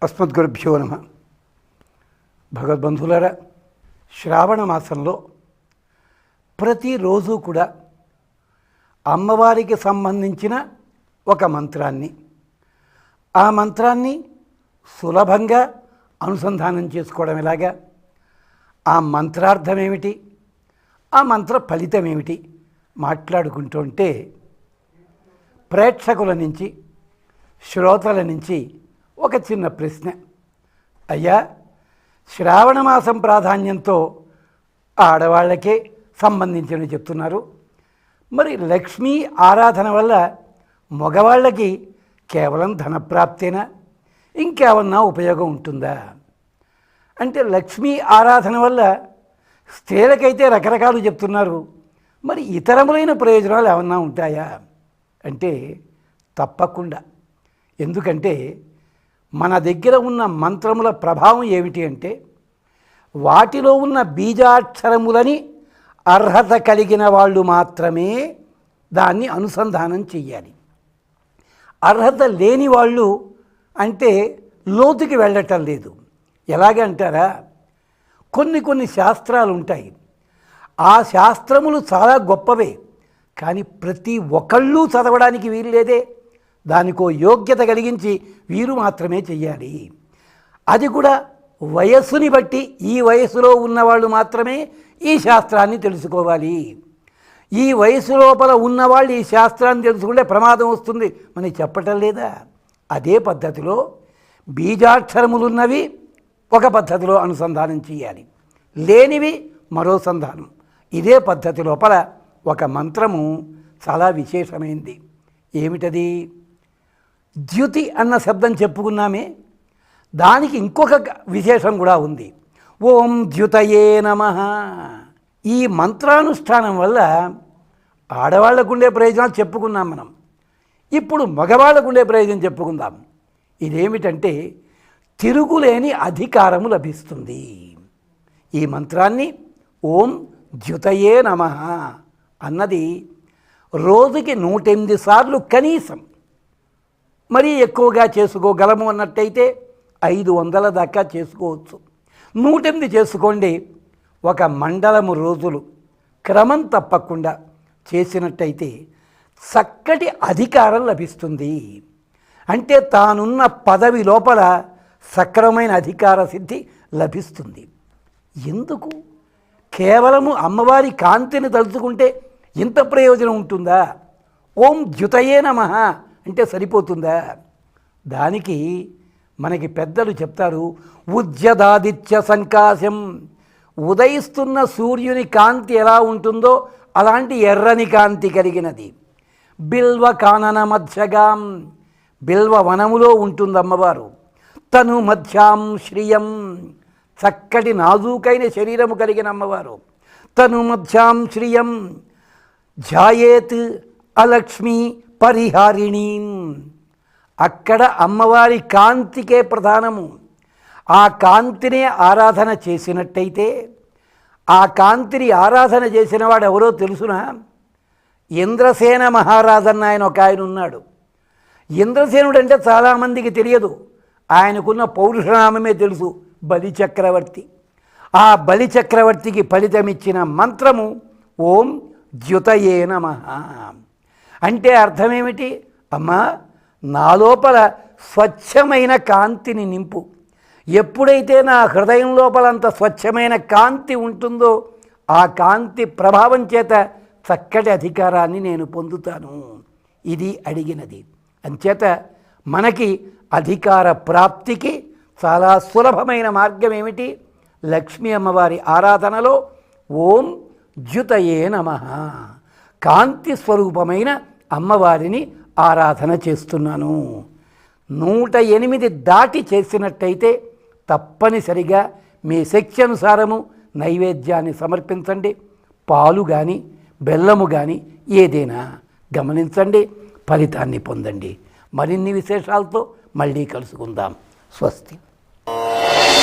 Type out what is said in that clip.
అస్మద్గురుభ్యో నమః. భగవద్బంధువులారా, శ్రావణ మాసంలో ప్రతిరోజు కూడా అమ్మవారికి సంబంధించిన ఒక మంత్రాన్ని, ఆ మంత్రాన్ని సులభంగా అనుసంధానం చేసుకోవడం ఎలాగా, ఆ మంత్రార్థం ఏమిటి, ఆ మంత్ర ఫలితం ఏమిటి మాట్లాడుకుంటుంటే ప్రేక్షకుల నుంచి, శ్రోతల నుంచి ఒక చిన్న ప్రశ్న. అయ్యా, శ్రావణ మాసం ప్రాధాన్యంతో ఆడవాళ్ళకే సంబంధించినవి చెప్తున్నారు, మరి లక్ష్మీ ఆరాధన వల్ల మగవాళ్ళకి కేవలం ధనప్రాప్తేనా, ఇంకేమన్నా ఉపయోగం ఉంటుందా అంటే, లక్ష్మీ ఆరాధన వల్ల స్త్రీలకైతే రకరకాలు చెప్తున్నారు, మరి ఇతరములైన ప్రయోజనాలు ఏమన్నా ఉంటాయా అంటే తప్పకుండా. ఎందుకంటే మన దగ్గర ఉన్న మంత్రముల ప్రభావం ఏమిటి అంటే, వాటిలో ఉన్న బీజాక్షరములని అర్హత కలిగిన వాళ్ళు మాత్రమే దాన్ని అనుసంధానం చెయ్యాలి. అర్హత లేని వాళ్ళు అంటే లోతుకి వెళ్ళటం లేదు. ఎలాగంటారా, కొన్ని శాస్త్రాలు ఉంటాయి, ఆ శాస్త్రములు చాలా గొప్పవే, కానీ ప్రతి ఒక్కళ్ళు చదవడానికి వీలు లేదే. దానికో యోగ్యత కలిగించి వీరు మాత్రమే చెయ్యాలి. అది కూడా వయస్సుని బట్టి ఈ వయసులో ఉన్నవాళ్ళు మాత్రమే ఈ శాస్త్రాన్ని తెలుసుకోవాలి. ఈ వయసు లోపల ఉన్నవాళ్ళు ఈ శాస్త్రాన్ని తెలుసుకుంటే ప్రమాదం వస్తుంది మనకి చెప్పటం లేదా. అదే పద్ధతిలో బీజాక్షరములున్నవి ఒక పద్ధతిలో అనుసంధానం చేయాలి, లేనివి మరో సంధానం. ఇదే పద్ధతి లోపల ఒక మంత్రము చాలా విశేషమైంది. ఏమిటది? ద్యుతి అన్న శబ్దం చెప్పుకున్నామే, దానికి ఇంకొక విశేషం కూడా ఉంది. ఓం ద్యుతయే నమః. ఈ మంత్రానుష్ఠానం వల్ల ఆడవాళ్లకు ఉండే ప్రయోజనాలు చెప్పుకున్నాం మనం, ఇప్పుడు మగవాళ్లకు ఉండే ప్రయోజనం చెప్పుకుందాం. ఇదేమిటంటే, తిరుగులేని అధికారము లభిస్తుంది. ఈ మంత్రాన్ని ఓం ద్యుతయే నమః అన్నది రోజుకి 108 సార్లు కనీసం, మరీ ఎక్కువగా చేసుకోగలము అన్నట్టయితే 500 దాకా చేసుకోవచ్చు. 108 చేసుకోండి. ఒక మండలము రోజులు క్రమం తప్పకుండా చేసినట్టయితే చక్కటి అధికారం లభిస్తుంది. అంటే తానున్న పదవి లోపల సక్రమైన అధికార సిద్ధి లభిస్తుంది. ఎందుకు? కేవలము అమ్మవారి కాంతిని తలుచుకుంటే ఇంత ప్రయోజనం ఉంటుందా? ఓం ద్యుతయే నమః అంటే సరిపోతుందా? దానికి మనకి పెద్దలు చెప్తారు, ఉద్యదాదిత్య సంకాశం. ఉదయిస్తున్న సూర్యుని కాంతి ఎలా ఉంటుందో అలాంటి ఎర్రని కాంతి కలిగినది. బిల్వ కానన మధ్యగాం, బిల్వ వనములో ఉంటుంది అమ్మవారు. తను మధ్యాం శ్రియం, చక్కటి నాజూకైన శరీరము కలిగిన అమ్మవారు. తను మధ్యాం శ్రియం ధ్యాయేత్ అలక్ష్మి పరిహారిణీ. అక్కడ అమ్మవారి కాంతికే ప్రధానము. ఆ కాంతినే ఆరాధన చేసినట్టయితే, ఆ కాంతిని ఆరాధన చేసిన వాడు ఎవరో తెలుసునా? ఇంద్రసేన మహారాజన్న ఆయన ఒక ఆయన ఉన్నాడు. ఇంద్రసేనుడు అంటే చాలామందికి తెలియదు, ఆయనకున్న పౌరుషనామమే తెలుసు, బలిచక్రవర్తి. ఆ బలిచక్రవర్తికి ఫలితమిచ్చిన మంత్రము ఓం ద్యుతయే నమః. అంటే అర్థమేమిటి? అమ్మా, నా లోపల స్వచ్ఛమైన కాంతిని నింపు. ఎప్పుడైతే నా హృదయం లోపల అంత స్వచ్ఛమైన కాంతి ఉంటుందో, ఆ కాంతి ప్రభావం చేత చక్కటి అధికారాన్ని నేను పొందుతాను. ఇది అడిగినది. అంచేత మనకి అధికార ప్రాప్తికి చాలా సులభమైన మార్గం ఏమిటి? లక్ష్మీ అమ్మవారి ఆరాధనలో ఓం ద్యుతయే నమః, కాంతి స్వరూపమైన అమ్మవారిని ఆరాధన చేస్తున్నాను. 108 దాటి చేసినట్టయితే తప్పనిసరిగా మీ శక్తి అనుసారము నైవేద్యాన్ని సమర్పించండి. పాలు కానీ బెల్లము కానీ ఏదైనా గమనించండి, ఫలితాన్ని పొందండి. మరిన్ని విశేషాలతో మళ్ళీ కలుసుకుందాం. స్వస్తి.